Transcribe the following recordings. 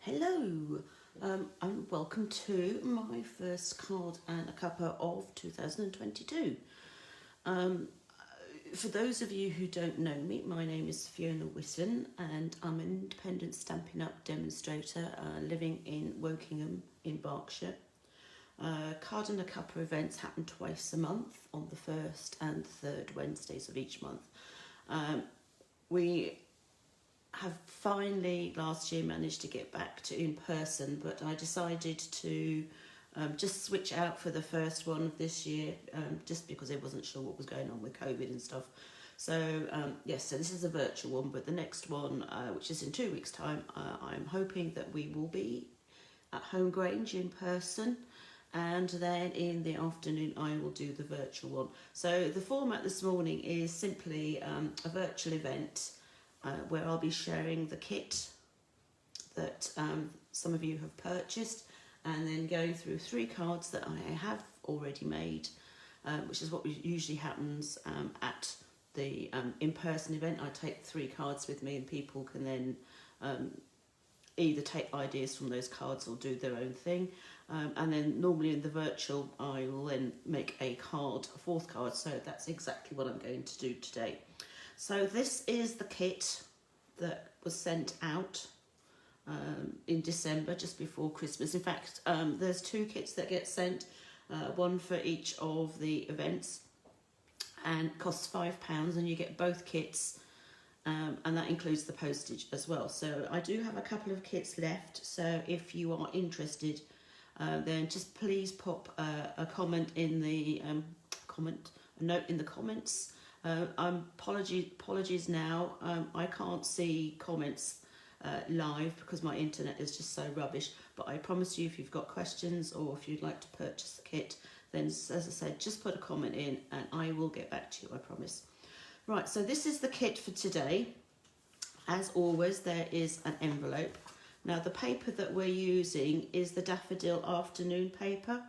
Hello, and welcome to my first Card and a Cuppa of 2022. For those of you who don't know me, my name is Fiona Whitten and I'm an independent Stampin' Up demonstrator living in Wokingham in Berkshire. Card and a Cuppa events happen twice a month on the first and third Wednesdays of each month. We have finally last year managed to get back to in person, but I decided to just switch out for the first one of this year, just because I wasn't sure what was going on with COVID and stuff. So yes, so this is a virtual one, but the next one, which is in 2 weeks' time, I'm hoping that we will be at Home Grange in person, and then in the afternoon I will do the virtual one. So the format this morning is simply a virtual event where I'll be sharing the kit that some of you have purchased, and then going through 3 cards that I have already made, which is what usually happens at the in-person event. I take 3 cards with me and people can then either take ideas from those cards or do their own thing. And then normally in the virtual I will then make a 4th card, so that's exactly what I'm going to do today. So this is the kit that was sent out in December, just before Christmas. In fact, there's 2 kits that get sent, one for each of the events, and costs £5, and you get both kits, and that includes the postage as well. So I do have a couple of kits left, so if you are interested, then just please pop a comment in the a note in the comments. Apologies now, I can't see comments live because my internet is just so rubbish, but I promise you, if you've got questions or if you'd like to purchase the kit, then as I said, just put a comment in and I will get back to you, I promise. Right, so this is the kit for today. As always, there is an envelope. Now the paper that we're using is the Daffodil Afternoon paper,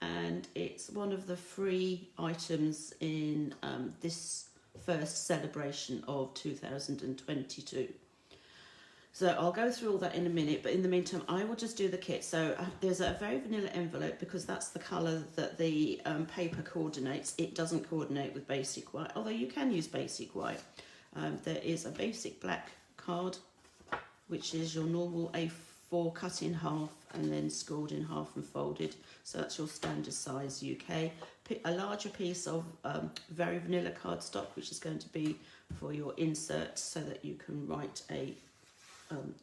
and it's one of the free items in this first celebration of 2022. So I'll go through all that in a minute, but in the meantime I will just do the kit. So there's a very vanilla envelope because that's the colour that the paper coordinates. It doesn't coordinate with basic white, although you can use basic white. There is a basic black card, which is your normal A4 cut in half and then scored in half and folded. So that's your standard size UK. A larger piece of very vanilla cardstock, which is going to be for your insert so that you can write a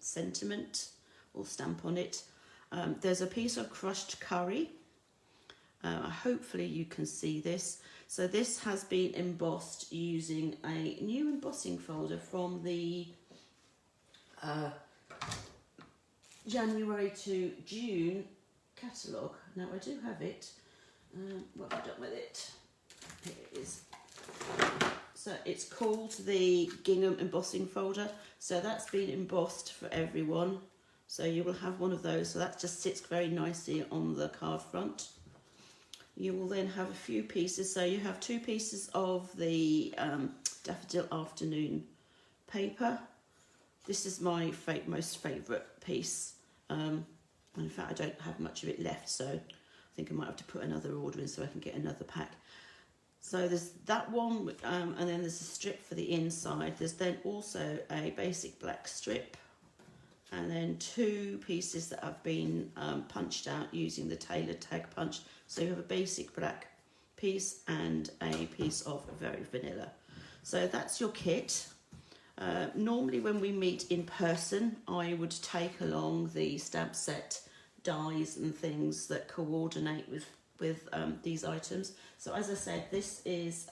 sentiment or stamp on it. There's a piece of crushed curry. Hopefully you can see this. So this has been embossed using a new embossing folder from the January to June catalogue. Now I do have it. What have I done with it? Here it is. So it's called the Gingham embossing folder. So that's been embossed for everyone. So you will have one of those. So that just sits very nicely on the card front. You will then have a few pieces. So you have 2 pieces of the Daffodil Afternoon paper. This is my most favourite piece. And in fact, I don't have much of it left, so I think I might have to put another order in so I can get another pack. So there's that one, and then there's a strip for the inside. There's then also a basic black strip, and then 2 pieces that have been punched out using the tailored tag punch. So you have a basic black piece and a piece of very vanilla. So that's your kit. Normally when we meet in person, I would take along the stamp set, dies and things that coordinate with these items. So as I said, this is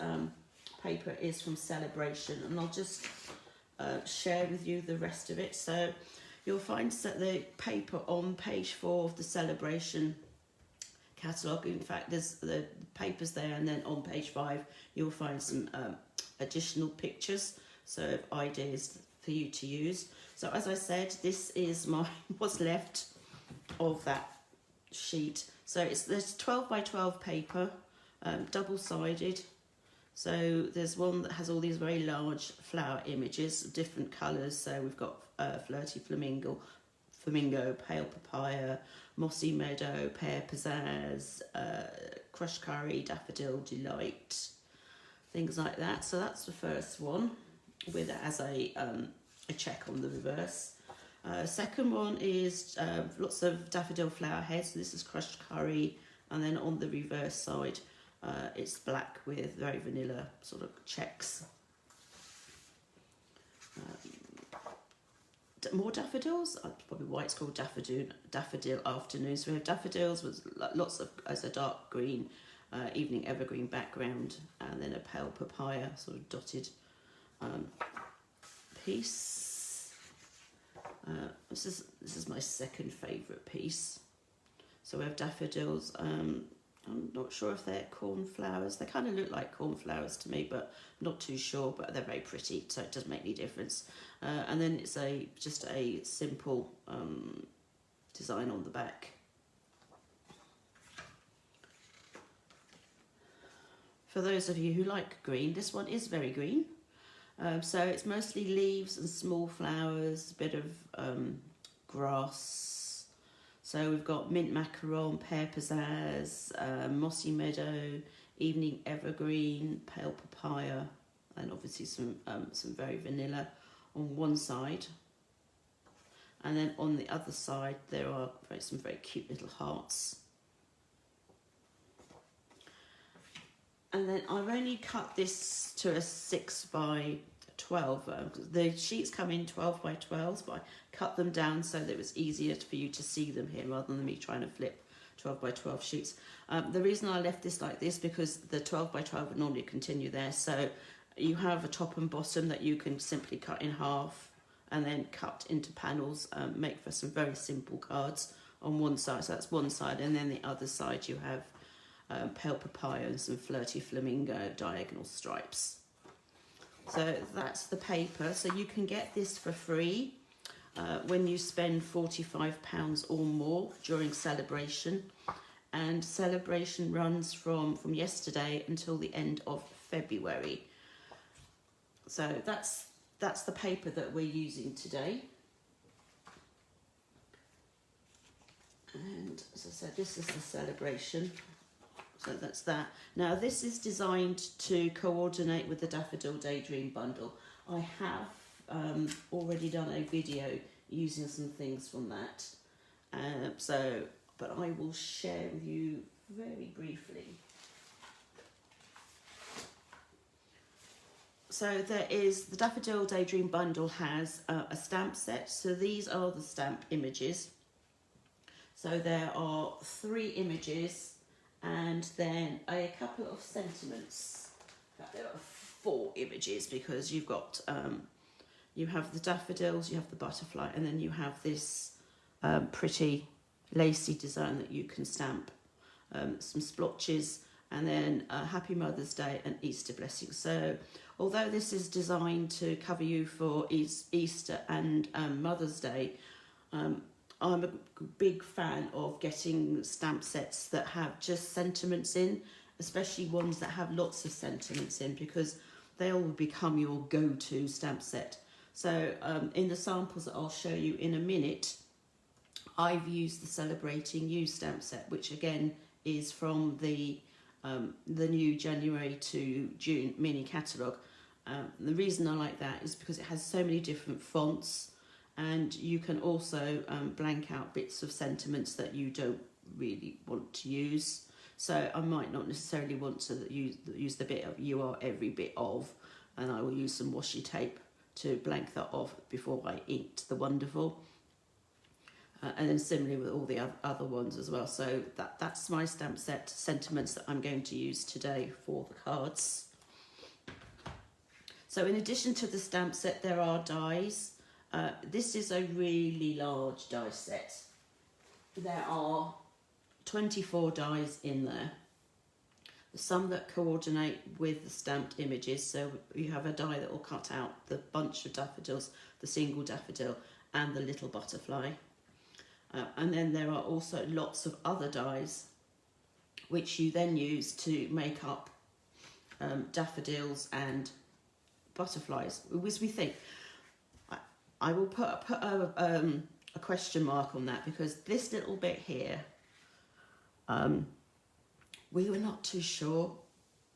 paper is from Sale-A-Bration, and I'll just share with you the rest of it. So you'll find that the paper on page 4 of the Sale-A-Bration catalogue. In fact, there's the papers there, and then on page 5 you'll find some additional pictures, so ideas for you to use. So as I said, this is what's left of that sheet. So there's 12 by 12 paper, double-sided. So there's one that has all these very large flower images of different colours. So we've got flirty flamingo, pale papaya, mossy meadow, pear pizzazz, crushed curry, daffodil delight, things like that. So that's the first one, with it as a check on the reverse. Second one is lots of daffodil flower heads. So this is crushed curry, and then on the reverse side it's black with very vanilla sort of checks. More daffodils, probably why it's called Daffodil Afternoon. So we have daffodils with lots of, as a dark green evening evergreen background, and then a pale papaya sort of dotted piece. This is my second favourite piece. So we have daffodils. I'm not sure if they're cornflowers. They kind of look like cornflowers to me, but I'm not too sure. But they're very pretty, so it doesn't make any difference. And then it's just a simple design on the back. For those of you who like green, this one is very green. So it's mostly leaves and small flowers, a bit of grass. So we've got mint macaron, pear pizzazz, mossy meadow, evening evergreen, pale papaya, and obviously some very vanilla on one side. And then on the other side there are some very cute little hearts. And then I've only cut this to a 6 by 12. The sheets come in 12 by 12s, but I cut them down so that it was easier for you to see them here rather than me trying to flip 12 by 12 sheets. The reason I left this like this, because the 12 by 12 would normally continue there, so you have a top and bottom that you can simply cut in half and then cut into panels, make for some very simple cards on one side. So that's one side, and then the other side you have pale papaya and some flirty flamingo diagonal stripes. So that's the paper. So you can get this for free when you spend £45 or more during Sale-A-Bration. And Sale-A-Bration runs from yesterday until the end of February. So that's the paper that we're using today. And as I said, this is the Sale-A-Bration. So that's that. Now this is designed to coordinate with the Daffodil Daydream bundle. I have already done a video using some things from that. But I will share with you very briefly. So there is, the Daffodil Daydream bundle has a stamp set. So these are the stamp images. So there are 3 images, and then a couple of sentiments. In fact, there are 4 images, because you've got you have the daffodils, you have the butterfly, and then you have this pretty lacy design that you can stamp, some splotches, and then Happy Mother's Day and Easter blessings. So although this is designed to cover you for Easter and Mother's Day, I'm a big fan of getting stamp sets that have just sentiments in, especially ones that have lots of sentiments in, because they all become your go-to stamp set. So in the samples that I'll show you in a minute, I've used the Celebrating You stamp set, which again is from the new January to June mini catalogue. The reason I like that is because it has so many different fonts, and you can also blank out bits of sentiments that you don't really want to use. So I might not necessarily want to use the bit of "you are every bit of," and I will use some washi tape to blank that off before I inked the wonderful. And then similarly with all the other ones as well. So that's my stamp set sentiments that I'm going to use today for the cards. So in addition to the stamp set, there are dies. This is a really large die set. There are 24 dies in there. Some that coordinate with the stamped images. So you have a die that will cut out the bunch of daffodils, the single daffodil, and the little butterfly. And then there are also lots of other dies which you then use to make up daffodils and butterflies, as we think. I will put a a question mark on that, because this little bit here, we were not too sure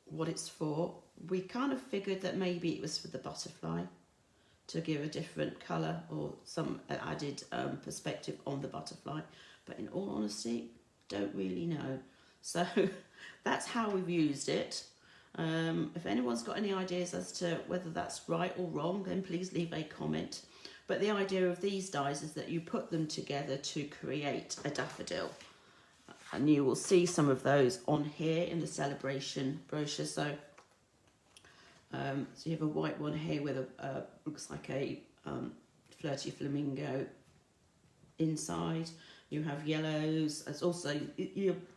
what it's for. We kind of figured that maybe it was for the butterfly to give a different colour or some added perspective on the butterfly, but in all honesty, don't really know. So that's how we've used it. If anyone's got any ideas as to whether that's right or wrong, then please leave a comment. But the idea of these dies is that you put them together to create a daffodil. And you will see some of those on here in the Sale-A-Bration brochure. So, so you have a white one here with a looks like a flirty flamingo inside. You have yellows. It's also,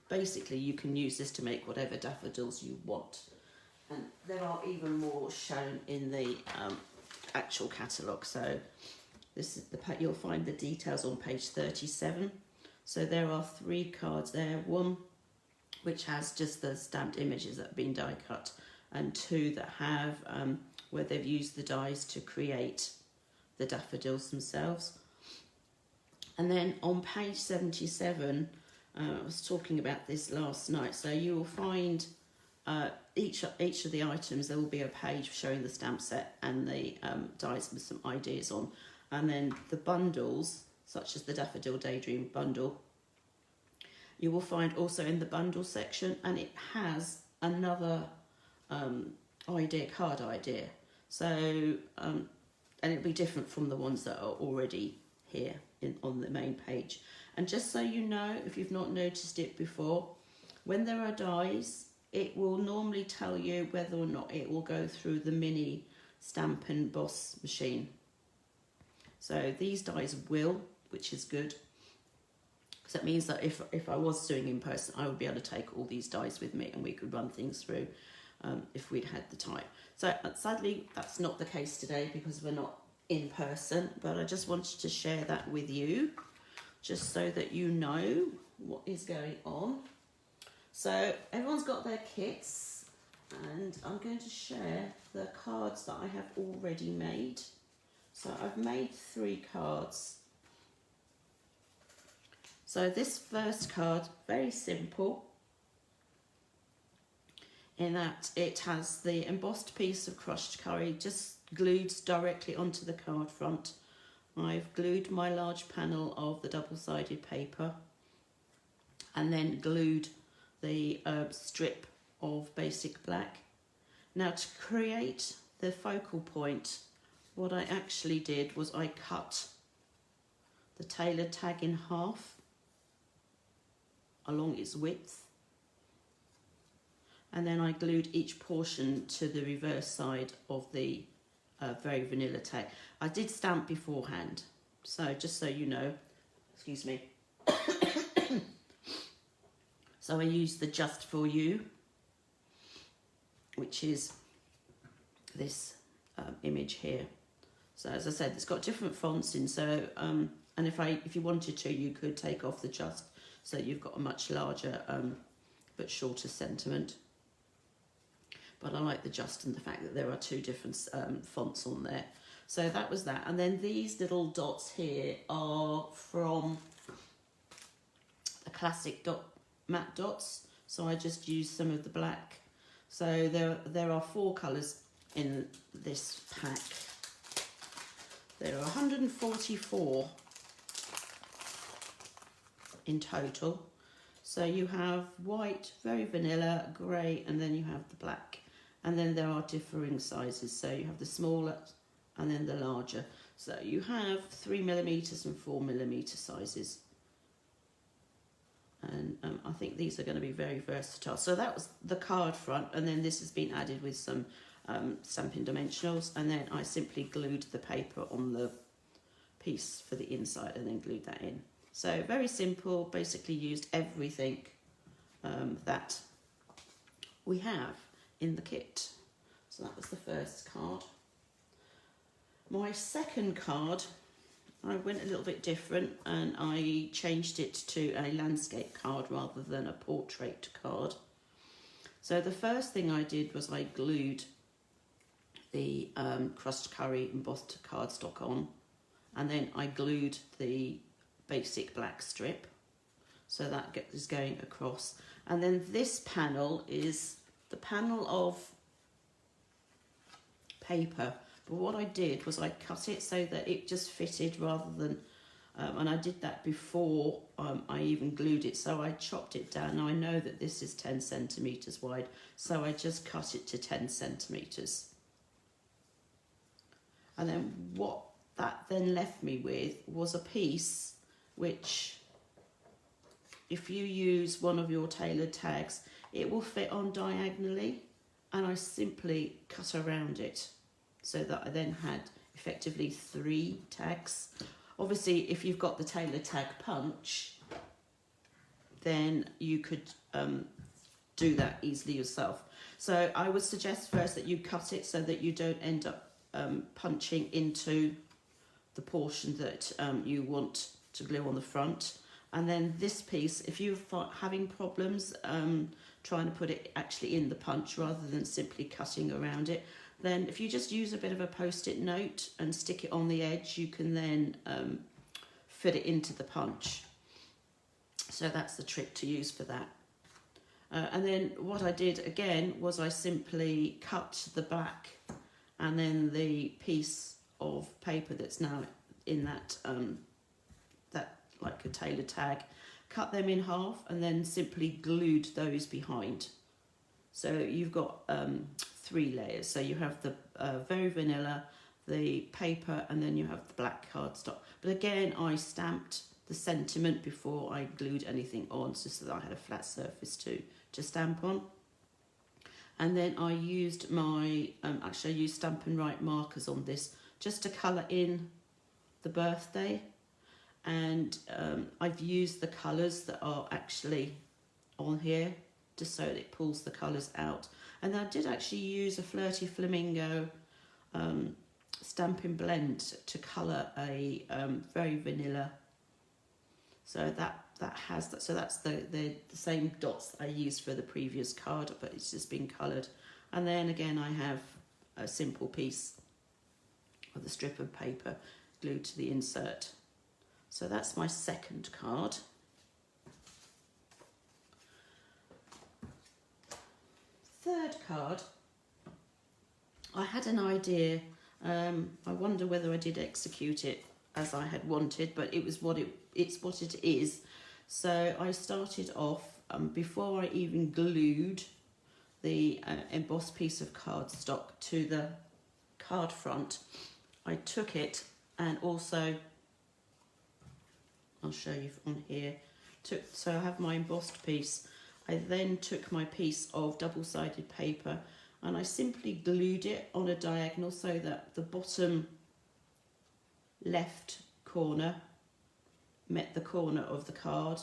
basically you can use this to make whatever daffodils you want. And there are even more shown in the actual catalogue. So this is you'll find the details on page 37. So there are 3 cards there. One which has just the stamped images that have been die cut, and 2 that have where they've used the dies to create the daffodils themselves. And then on page 77, I was talking about this last night, so you will find each of the items, there will be a page showing the stamp set and the dies with some ideas on. And then the bundles, such as the Daffodil Daydream bundle, you will find also in the bundle section, and it has another card idea. So, and it'll be different from the ones that are already here on the main page. And just so you know, if you've not noticed it before, when there are dies, it will normally tell you whether or not it will go through the mini Stampin' Boss machine. So these dies will, which is good. Because that means that if I was doing in person, I would be able to take all these dies with me and we could run things through if we'd had the time. So sadly, that's not the case today because we're not in person, but I just wanted to share that with you, just so that you know what is going on. So everyone's got their kits, and I'm going to share the cards that I have already made. So I've made 3 cards. So this first card, very simple, in that it has the embossed piece of crushed curry just glued directly onto the card front. I've glued my large panel of the double-sided paper and then glued the strip of basic black. Now, to create the focal point, what I actually did was I cut the tailored tag in half along its width, and then I glued each portion to the reverse side of the very vanilla tag. I did stamp beforehand, so just so you know, excuse me. So I used the Just For You, which is this image here. So as I said, it's got different fonts in, so and if you wanted to, you could take off the Just, so you've got a much larger but shorter sentiment. But I like the Just and the fact that there are 2 different fonts on there. So that was that. And then these little dots here are from the classic matte dots. So I just used some of the black. So there are 4 colours in this pack. There are 144 in total. So you have white, very vanilla, grey, and then you have the black. And then there are differing sizes. So you have the smaller and then the larger. So you have 3mm and 4mm sizes. And I think these are going to be very versatile. So that was the card front, and then this has been added with some Stampin' dimensionals, and then I simply glued the paper on the piece for the inside and then glued that in. So very simple, basically used everything that we have in the kit. So that was the first card. My second card, I went a little bit different and I changed it to a landscape card rather than a portrait card. So the first thing I did was I glued the crushed curry embossed cardstock on, and then I glued the basic black strip. So that is going across. And then this panel is the panel of paper. But what I did was I cut it so that it just fitted rather than, and I did that before I even glued it. So I chopped it down. Now I know that this is 10 centimetres wide, so I just cut it to 10 centimetres. And then what that then left me with was a piece which, if you use one of your tailored tags, it will fit on diagonally, and I simply cut around it so that I then had effectively 3 tags. Obviously, if you've got the tailored tag punch, then you could do that easily yourself. So I would suggest first that you cut it so that you don't end up punching into the portion that you want to glue on the front. And then this piece, if you're having problems trying to put it actually in the punch rather than simply cutting around it, then if you just use a bit of a post-it note and stick it on the edge, you can then fit it into the punch. So that's the trick to use for that. And then what I did again was I simply cut the black and then the piece of paper that's now in that like a tailored tag, cut them in half and then simply glued those behind. So you've got 3 layers. So you have the very vanilla, the paper, and then you have the black cardstock. But again, I stamped the sentiment before I glued anything on, so that I had a flat surface to stamp on. And then I used my, actually I used Stampin' Right markers on this just to colour in the birthday. And I've used the colours that are actually on here just so that it pulls the colours out. And I did actually use a Flirty Flamingo Stampin' Blend to colour a very vanilla. So that has that. So that's the same dots that I used for the previous card, but it's just been coloured. And then again, I have a simple piece of the strip of paper glued to the insert. So that's my second card. Third card, I had an idea. I wonder whether I did execute it as I had wanted, but it's what it is. So I started off, before I even glued the embossed piece of cardstock to the card front, I took it and also, I'll show you on here, so I have my embossed piece. I then took my piece of double-sided paper and I simply glued it on a diagonal so that the bottom left corner met the corner of the card,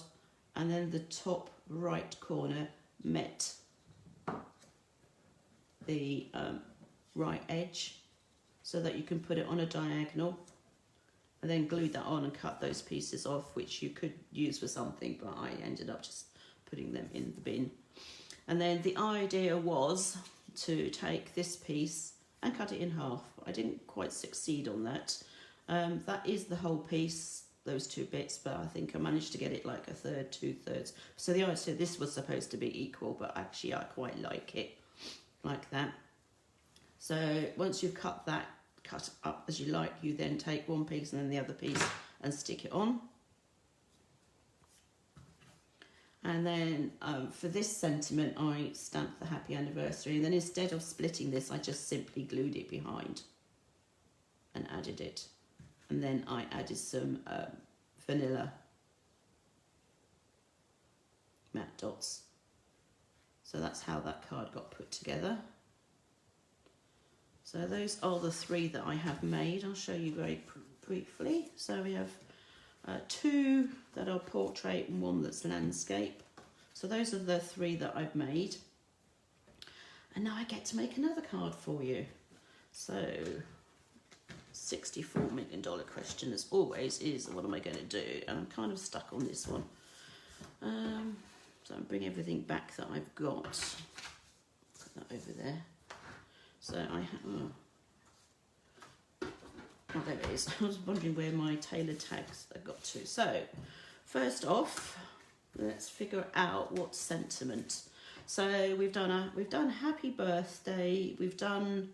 and then the top right corner met the right edge, so that you can put it on a diagonal, and then glued that on and cut those pieces off, which you could use for something, but I ended up just putting them in the bin. And then the idea was to take this piece and cut it in half. I didn't quite succeed on that. That is the whole piece, those 2 bits, but I think I managed to get it like a third, 2/3. So the idea, this was supposed to be equal, but actually I quite like it like that. So once you've cut up as you like, you then take one piece and then the other piece and stick it on. And then for this sentiment, I stamped the happy anniversary, and then instead of splitting this, I just simply glued it behind and added it. And then I added some vanilla matte dots. So that's how that card got put together. So those are the 3 that I have made. I'll show you very briefly. So we have 2 that are portrait and 1 that's landscape. So those are the 3 that I've made. And now I get to make another card for you. So $64 million question, as always, is what am I going to do? And I'm kind of stuck on this one. So I'll bring everything back that I've got. Put that over there. So I have... Oh, there it is. I was wondering where my tailored tags have got to. So, first off, let's figure out what sentiment. So we've done happy birthday. We've done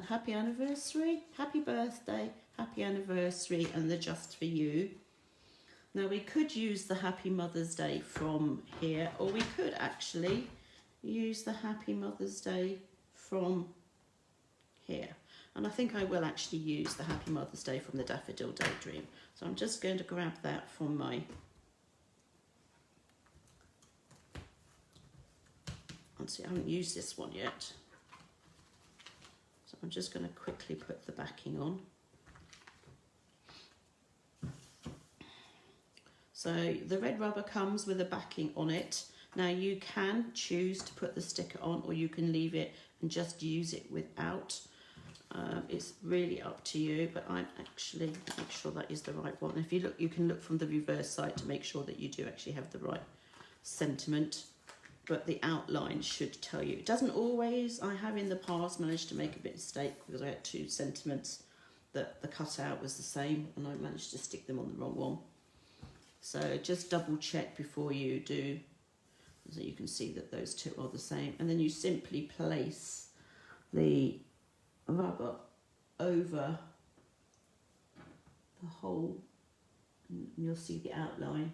happy anniversary, happy birthday, happy anniversary, and the just for you. Now we could use the happy Mother's Day from here, or we could actually use the happy Mother's Day from here. And I think I will actually use the happy Mother's Day from the Daffodil Daydream. So I'm just going to grab that from my see, I haven't used this one yet. So I'm just going to quickly put the backing on. So the red rubber comes with a backing on it. Now you can choose to put the sticker on, or you can leave it and just use it without. It's really up to you, but I'm actually make sure that is the right one. If you look, you can look from the reverse side to make sure that you do actually have the right sentiment. But the outline should tell you. It doesn't always. I have in the past managed to make a bit of mistake because I had two sentiments that the cutout was the same and I managed to stick them on the wrong one. So just double check before you do, so you can see that those two are the same. And then you simply place the rubber over the hole and you'll see the outline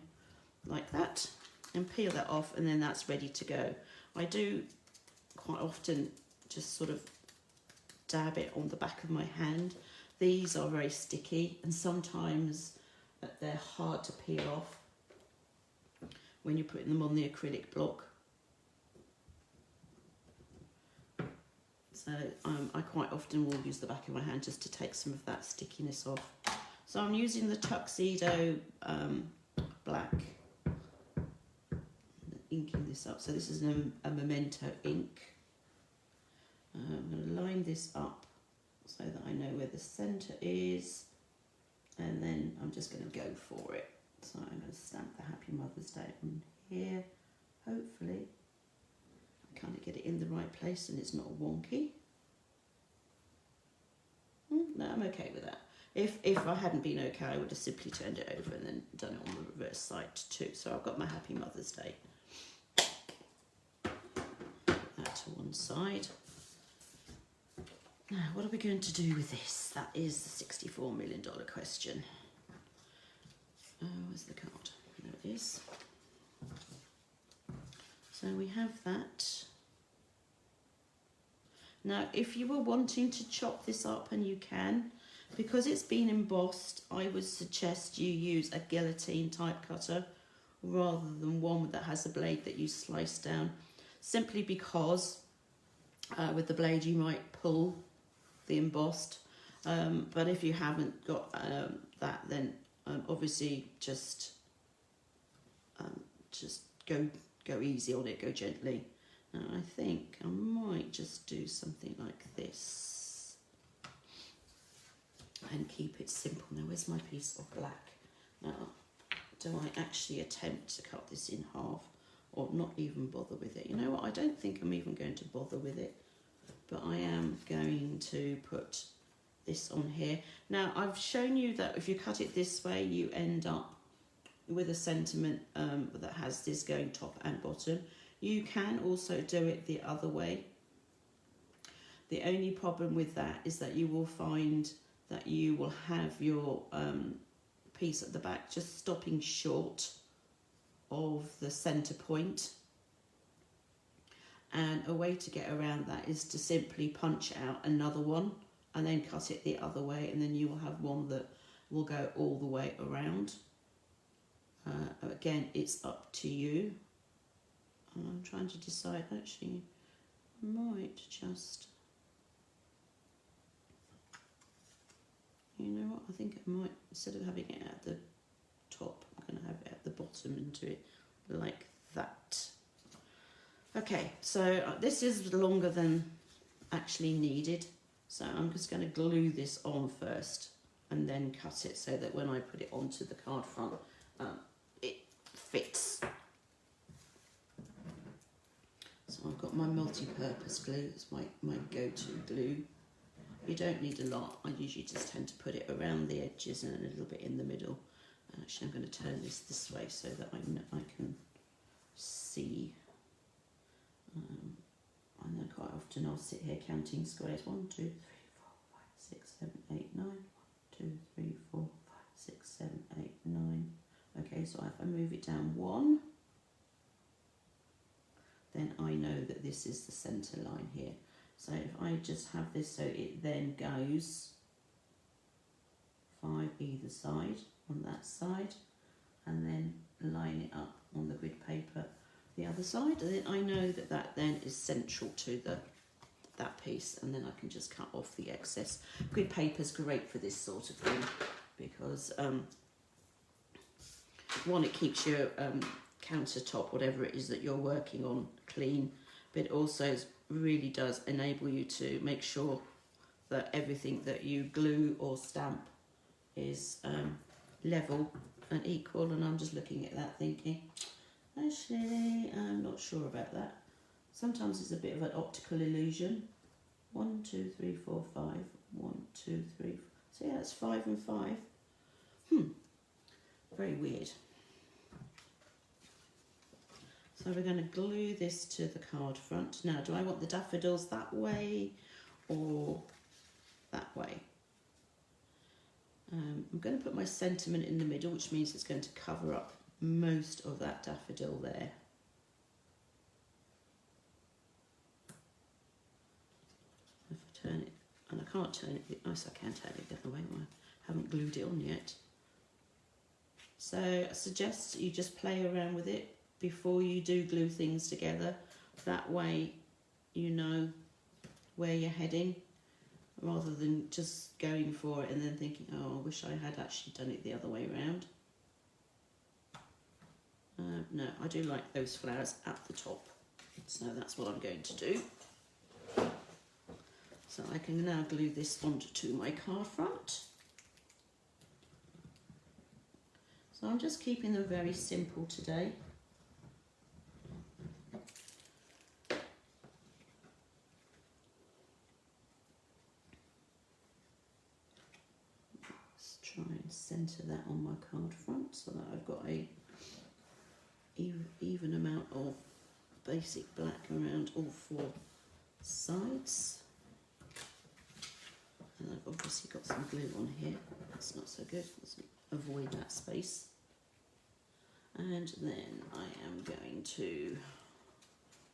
like that. And peel that off, and then that's ready to go. I do quite often just sort of dab it on the back of my hand. These are very sticky and sometimes they're hard to peel off when you're putting them on the acrylic block. So I quite often will use the back of my hand just to take some of that stickiness off. So I'm using the Tuxedo black. Inking this up. So this is a Memento ink. I'm going to line this up so that I know where the centre is, and then I'm just going to go for it. So I'm going to stamp the Happy Mother's Day on here. Hopefully I kind of get it in the right place and it's not wonky. No, I'm okay with that. If I hadn't been okay, I would have simply turned it over and then done it on the reverse side too. So I've got my Happy Mother's Day. To one side. Now, what are we going to do with this? That is the $64 million question. Where's the card? There it is. So we have that. Now, if you were wanting to chop this up, and you can, because it's been embossed, I would suggest you use a guillotine type cutter rather than one that has a blade that you slice down. Simply because with the blade you might pull the embossed, but if you haven't got that, then obviously just go easy on it, go gently. Now I think I might just do something like this and keep it simple. Now where's my piece of black? Now do I actually attempt to cut this in half? Or not even bother with it? You know what, I don't think I'm even going to bother with it, but I am going to put this on here. Now I've shown you that if you cut it this way you end up with a sentiment that has this going top and bottom. You can also do it the other way. The only problem with that is that you will find that you will have your piece at the back just stopping short of the center point, and a way to get around that is to simply punch out another one and then cut it the other way, and then you will have one that will go all the way around. Again, it's up to you. I'm trying to decide, actually I might just, you know what, I think I might, instead of having it at the top, I'm going to have it at the bottom and do it like that. Okay, so this is longer than actually needed, so I'm just going to glue this on first and then cut it so that when I put it onto the card front it fits. So I've got my multi-purpose glue, it's my go-to glue. You don't need a lot. I usually just tend to put it around the edges and a little bit in the middle. And actually I'm going to turn this way so that I can see. And then quite often I'll sit here counting squares. 1, 2, 3, 4, 5, 6, 7, 8, 9. 1, 2, 3, 4, 5, 6, 7, 8, 9. Okay, so if I move it down 1, then I know that this is the centre line here. So if I just have this so it then goes 5 either side on that side, and then line it up on the grid paper the other side, and then I know that that then is central to that piece, and then I can just cut off the excess. Grid paper is great for this sort of thing because one, it keeps your countertop, whatever it is that you're working on, clean, but it also really does enable you to make sure that everything that you glue or stamp is level and equal. And I'm just looking at that thinking, actually, I'm not sure about that. Sometimes it's a bit of an optical illusion. 1, 2, 3, 4, 5. 1, 2, 3, 4. So yeah, it's 5 and 5. Very weird. So we're going to glue this to the card front. Now, do I want the daffodils that way or that way? I'm going to put my sentiment in the middle, which means it's going to cover up most of that daffodil there. If I turn it, and I can't turn it, yes I can turn it the other way, I haven't glued it on yet. So I suggest you just play around with it before you do glue things together. That way you know where you're heading, rather than just going for it and then thinking, oh, I wish I had actually done it the other way around. No, I do like those flowers at the top, so that's what I'm going to do. So I can now glue this onto my card front. So I'm just keeping them very simple today. Let's try and centre that on my card front so that I've got a even amount of basic black around all 4 sides. And I've obviously got some glue on here. That's not so good. Let's avoid that space. And then I am going to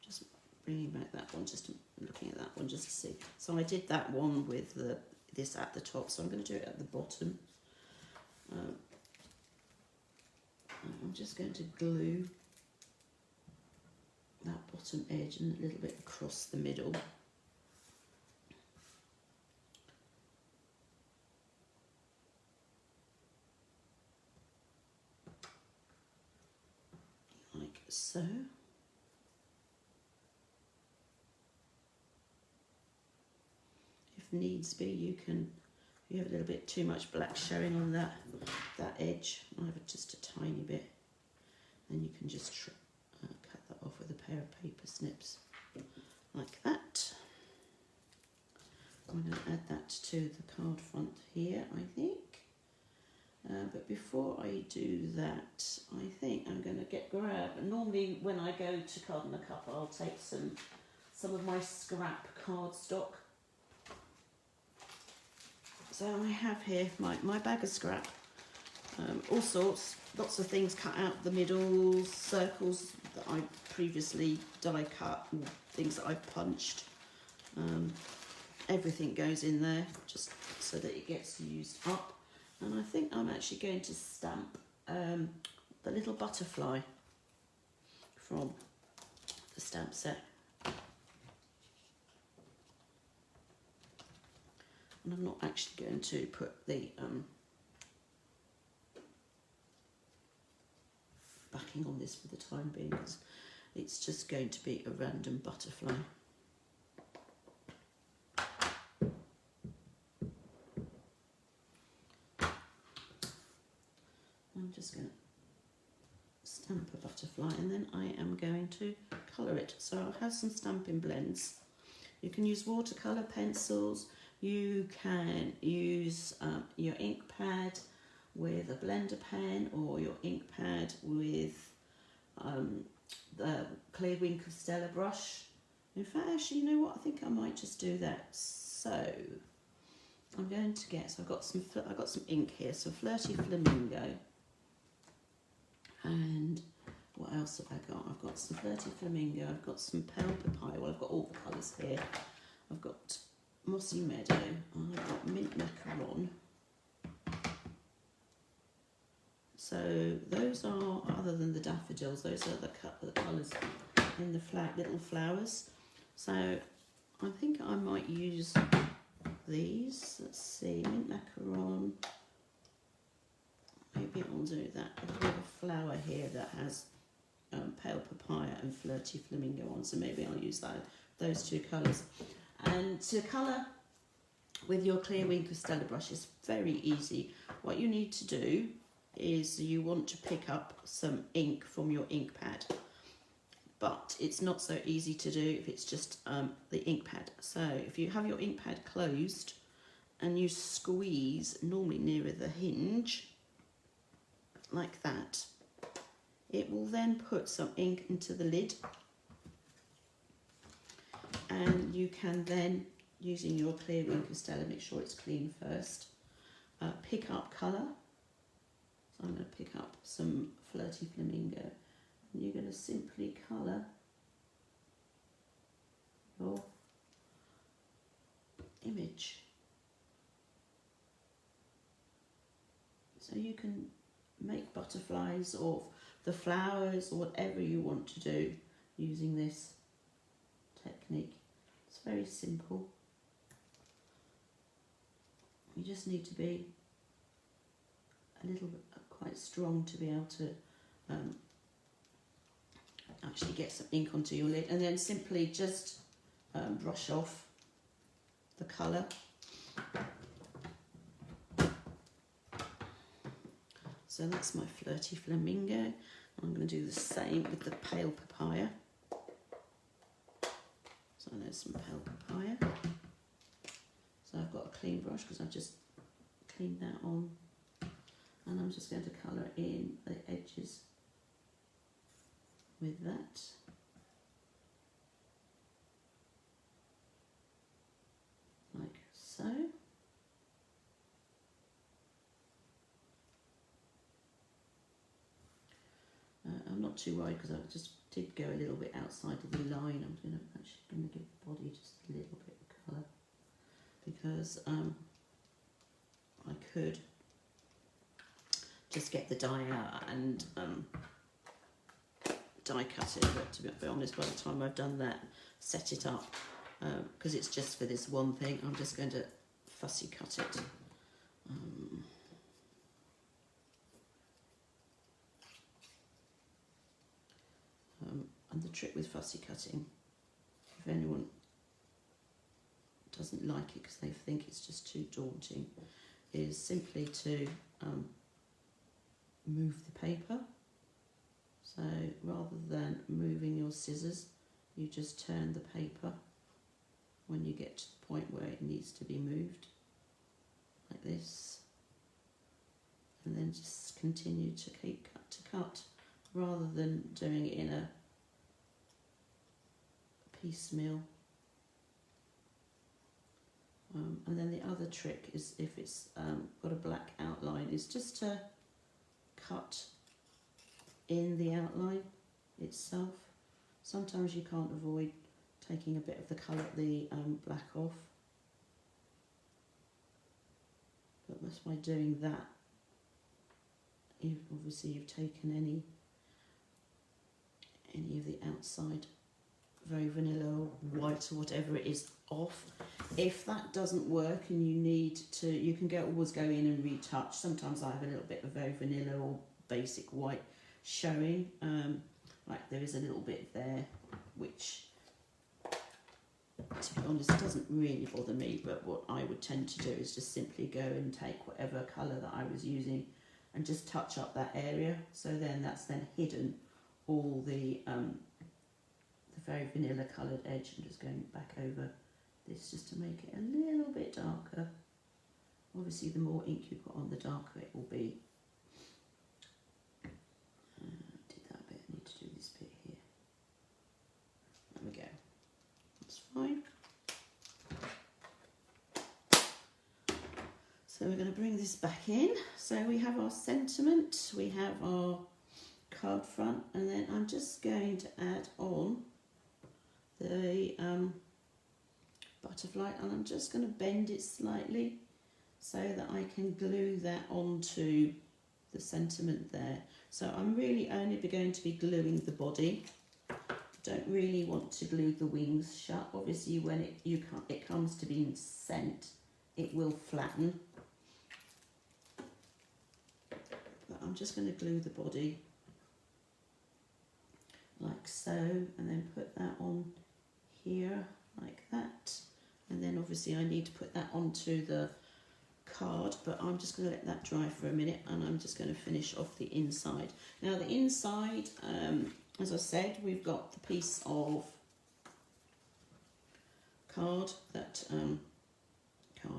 just bringing back that one, just looking at that one just to see. So I did that one with this at the top, so I'm going to do it at the bottom. I'm just going to glue that bottom edge and a little bit across the middle. Like so. If needs be, you can, if you have a little bit too much black showing on that edge, I have just a tiny bit, then you can just cut that off with a pair of paper snips like that. I'm going to add that to the card front here, I think. But before I do that, I think I'm going to grab. Normally, when I go to Card A Cuppa, I'll take some of my scrap cardstock. So I have here my bag of scrap, all sorts, lots of things cut out the middle, circles that I previously die cut, and things that I've punched. Everything goes in there just so that it gets used up. And I think I'm actually going to stamp the little butterfly from the stamp set. And I'm not actually going to put the backing on this for the time being, because it's just going to be a random butterfly. I'm just going to stamp a butterfly and then I am going to colour it. So I'll have some Stampin' blends. You can use watercolour pencils, You can use your ink pad with a blender pen, or your ink pad with the clear wing of Stella brush. In fact, actually, you know what? I think I might just do that. So I'm going to get. So I've got some ink here. So Flirty Flamingo, and what else have I got? I've got some Flirty Flamingo. I've got some Pale Papaya. Well, I've got all the colours here. I've got Mossy Meadow. I've got Mint Macaron. So those are, other than the daffodils, those are the colours in the little flowers. So I think I might use these. Let's see, Mint Macaron. Maybe I'll do that. I've got a flower here that has Pale Papaya and Flirty Flamingo on, so maybe I'll use those two colours. And to colour with your clear wing of Stella brush is very easy. What you need to do is you want to pick up some ink from your ink pad, but it's not so easy to do if it's just the ink pad. So if you have your ink pad closed and you squeeze normally nearer the hinge like that, it will then put some ink into the lid, and you can then, using your clear wing of Stella, make sure it's clean first, pick up colour. So I'm going to pick up some Flirty Flamingo, and you're going to simply colour your image. So you can make butterflies or the flowers or whatever you want to do using this technique. It's very simple. You just need to be a little bit quite strong to be able to actually get some ink onto your lid, and then simply just brush off the colour. So that's my Flirty Flamingo. I'm going to do the same with the Pale Papaya. So there's some Pale Papaya. So I've got a clean brush because I've just cleaned that on. And I'm just going to colour in the edges with that. Like so. I'm not too worried because I just did go a little bit outside of the line. I'm actually going to give the body just a little bit of colour, because I could just get the dye out and die cut it, but to be honest, by the time I've done that, set it up, because it's just for this one thing, I'm just going to fussy cut it. And the trick with fussy cutting, if anyone doesn't like it because they think it's just too daunting, is simply to move the paper. So rather than moving your scissors, you just turn the paper when you get to the point where it needs to be moved, like this, and then just continue to keep cut, rather than doing it in a piecemeal. And then the other trick is, if it's got a black outline, is just to cut in the outline itself. Sometimes you can't avoid taking a bit of the colour, the black off, but just by doing that, obviously you've taken any of the outside, very vanilla or white or whatever it is, off. If that doesn't work and you need to, you can always go in and retouch. Sometimes I have a little bit of very vanilla or basic white showing, like there is a little bit there, which, to be honest, doesn't really bother me, but what I would tend to do is just simply go and take whatever colour that I was using and just touch up that area, so then that's then hidden all the very vanilla coloured edge. I'm just going back over this just to make it a little bit darker. Obviously the more ink you put on, the darker it will be. Did that bit, I need to do this bit here. There we go, that's fine. So we're going to bring this back in. So we have our sentiment, we have our card front, and then I'm just going to add on the butterfly, and I'm just going to bend it slightly so that I can glue that onto the sentiment there. So I'm really only going to be gluing the body. Don't really want to glue the wings shut. Obviously when it comes to being sent, it will flatten. But I'm just going to glue the body like so, and then put that on here like that. And then obviously I need to put that onto the card, but I'm just going to let that dry for a minute, and I'm just going to finish off the inside. Now the inside, as I said, we've got the piece of card that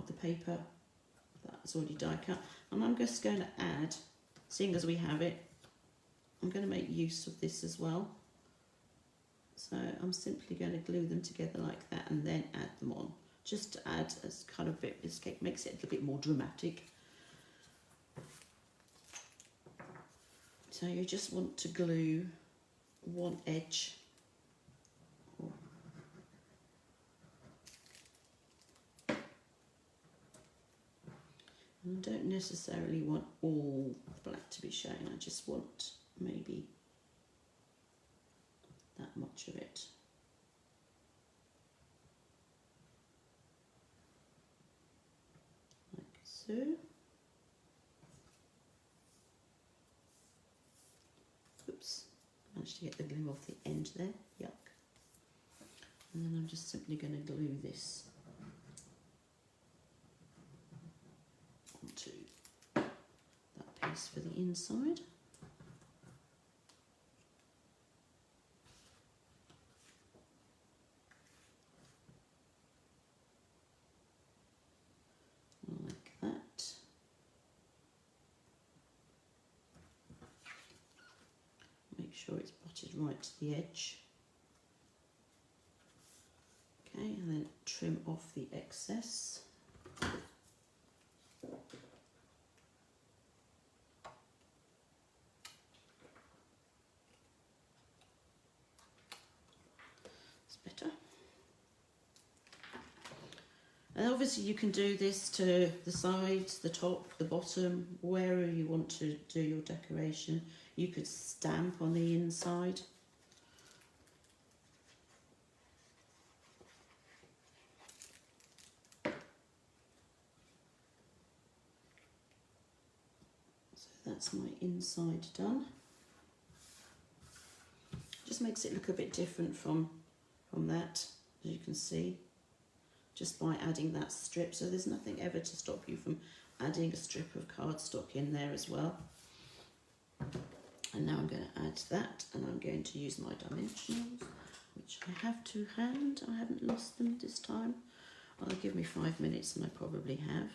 the paper that's already die cut, and I'm just going to add, seeing as we have it, I'm going to make use of this as well. So I'm simply going to glue them together like that and then add them on, just to add as kind of bit, it makes it a little bit more dramatic. So you just want to glue one edge. And I don't necessarily want all black to be shown, I just want maybe that much of it. Like so. Oops, managed to get the glue off the end there, yuck. And then I'm just simply going to glue this onto that piece for the inside. Like that. Make sure it's butted right to the edge. Okay, and then trim off the excess. Better. And obviously you can do this to the sides, the top, the bottom, wherever you want to do your decoration. You could stamp on the inside. So that's my inside done. Just makes it look a bit different from that, as you can see, just by adding that strip. So there's nothing ever to stop you from adding a strip of cardstock in there as well. And now I'm going to add that, and I'm going to use my dimensionals, which I have to hand. I haven't lost them this time. Oh, they'll give me 5 minutes, and I probably have.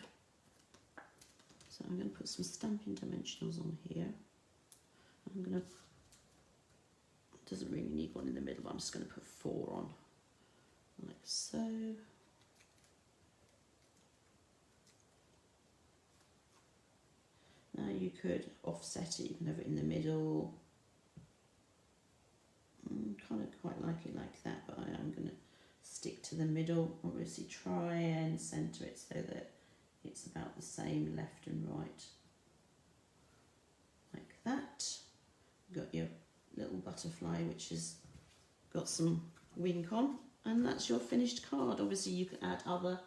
So I'm going to put some Stampin' dimensionals on here. I'm going to, doesn't really need one in the middle, but I'm just going to put 4 on, like so. Now you could offset it, you can have it in the middle. Kind of quite like it like that, but I am going to stick to the middle. Obviously try and centre it so that it's about the same left and right. Like that. You've got your little butterfly which has got some wing on, and that's your finished card. Obviously you can add other,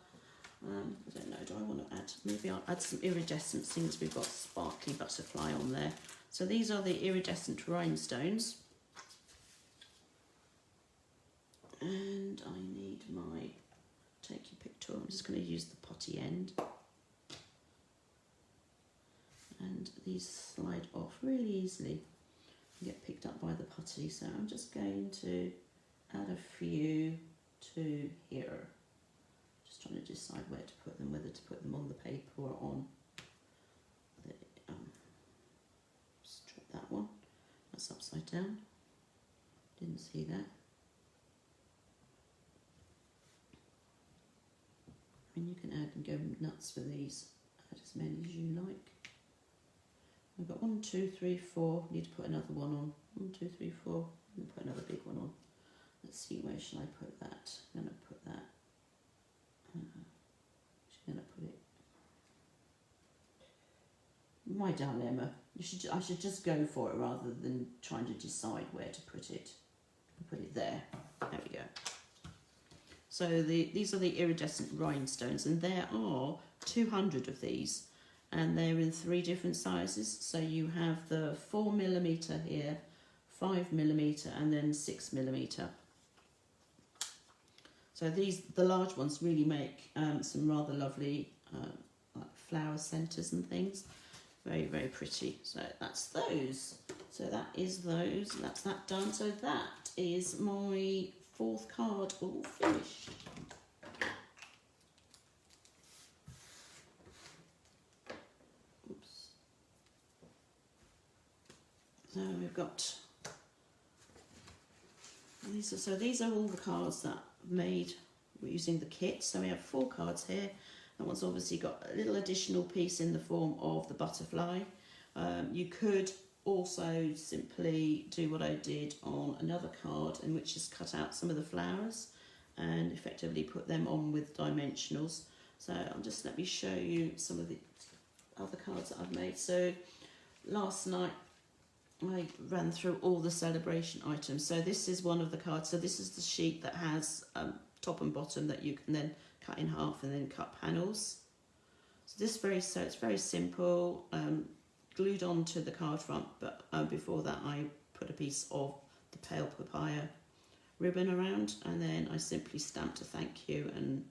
I don't know, do I want to add, maybe I'll add some iridescent things. We've got sparkly butterfly on there. So these are the iridescent rhinestones, and I need my, take your pick tool, I'm just going to use the potty end, and these slide off really easily, get picked up by the putty. So I'm just going to add a few to here, Just trying to decide where to put them, whether to put them on the paper or on the, just drop that one. That's upside down. Didn't see that. I mean, you can add and go nuts for these. Add as many as you like. I've got 1, 2, 3, 4. Need to put another one on. 1, 2, 3, 4. And put another big one on. Let's see, where shall I put that? I'm going to put that. I'm going to put it. My dilemma. I should just go for it rather than trying to decide where to put it. I'll put it there. There we go. So these are the iridescent rhinestones, and there are 200 of these, and they're in 3 different sizes. So you have the 4mm here, 5mm, and then 6mm. So the large ones really make some rather lovely like flower centres and things. Very, very pretty. So that's those. So that is those. That's that done. So that is my 4th card all finished. Oops. So we've got these are all the cards that I've made using the kit. So we have 4 cards here. That one's obviously got a little additional piece in the form of the butterfly. You could also simply do what I did on another card, in which is cut out some of the flowers and effectively put them on with dimensionals. So let me show you some of the other cards that I've made. So last night I ran through all the celebration items. So this is one of the cards. So this is the sheet that has top and bottom that you can then cut in half and then cut panels. So it's very simple, glued onto the card front, but before that I put a piece of the pale papaya ribbon around, and then I simply stamped a thank you and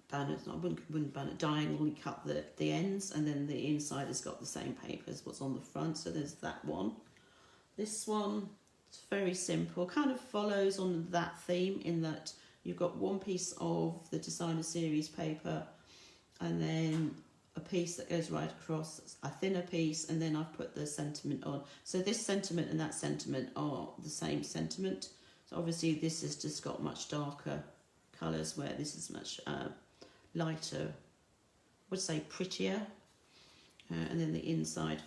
banners. I wouldn't ban it, diagonally cut the ends, and then the inside has got the same paper as what's on the front. So there's that one. This one, it's very simple, kind of follows on that theme in that you've got one piece of the designer series paper and then a piece that goes right across, a thinner piece, and then I've put the sentiment on. So this sentiment and that sentiment are the same sentiment. So obviously this has just got much darker colours, where this is much lighter, I would say prettier. And then the inside,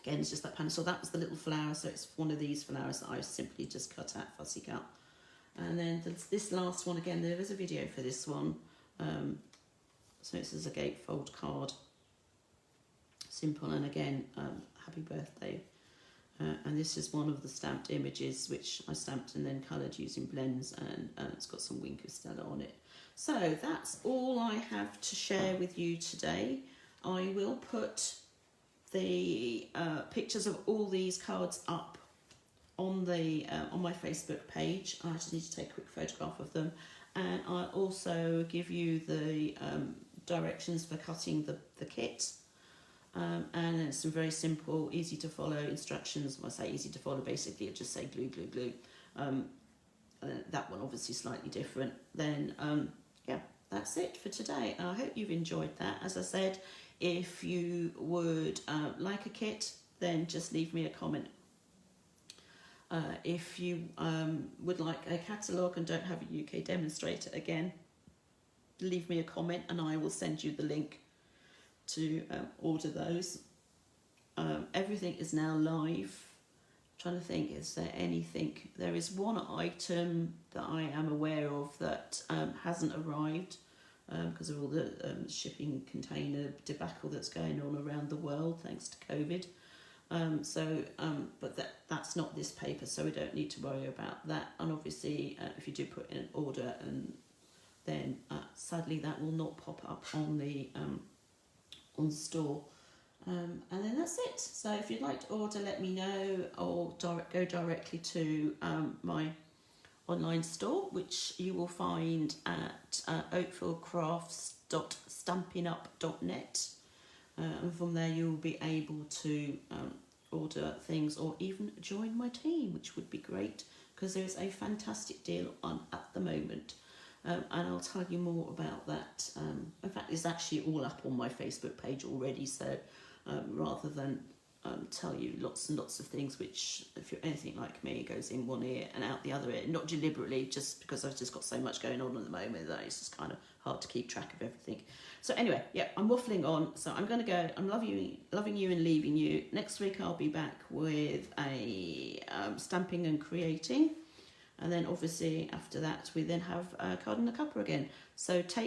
again, it's just that panel. So that was the little flower, so it's one of these flowers that I simply just cut out, fussy cut. And then this last one, again, there is a video for this one. So this is a gatefold card. Simple, and again, happy birthday. And this is one of the stamped images, which I stamped and then coloured using blends, and it's got some Wink of Stella on it. So that's all I have to share with you today. I will put the pictures of all these cards up on my Facebook page. I just need to take a quick photograph of them, and I'll also give you the directions for cutting the kit, and it's some very simple, easy to follow instructions. When I say easy to follow, basically I just say glue, glue, glue. That one obviously slightly different. Then yeah, that's it for today. I hope you've enjoyed that. As I said, if you would like a kit, then just leave me a comment. If you would like a catalogue and don't have a UK demonstrator, again, leave me a comment and I will send you the link to order those. Everything is now live. I'm trying to think, is there anything? There is one item that I am aware of that hasn't arrived because of all the shipping container debacle that's going on around the world thanks to COVID. But that's not this paper, so we don't need to worry about that. And obviously, if you do put in an order, and then sadly that will not pop up on the store. And then that's it. So if you'd like to order, let me know, or go directly to my online store, which you will find at oakfieldcrafts.stampinup.net. And from there you will be able to order things, or even join my team, which would be great, because there is a fantastic deal on at the moment. And I'll tell you more about that. In fact, it's actually all up on my Facebook page already, so rather than tell you lots and lots of things, which, if you're anything like me, goes in one ear and out the other ear, not deliberately, just because I've just got so much going on at the moment that it's just kind of hard to keep track of everything. So anyway, yeah, I'm waffling on, so I'm going to go. I'm loving you and leaving you. Next week I'll be back with a stamping and creating, and then obviously after that we then have Card A Cuppa again. So take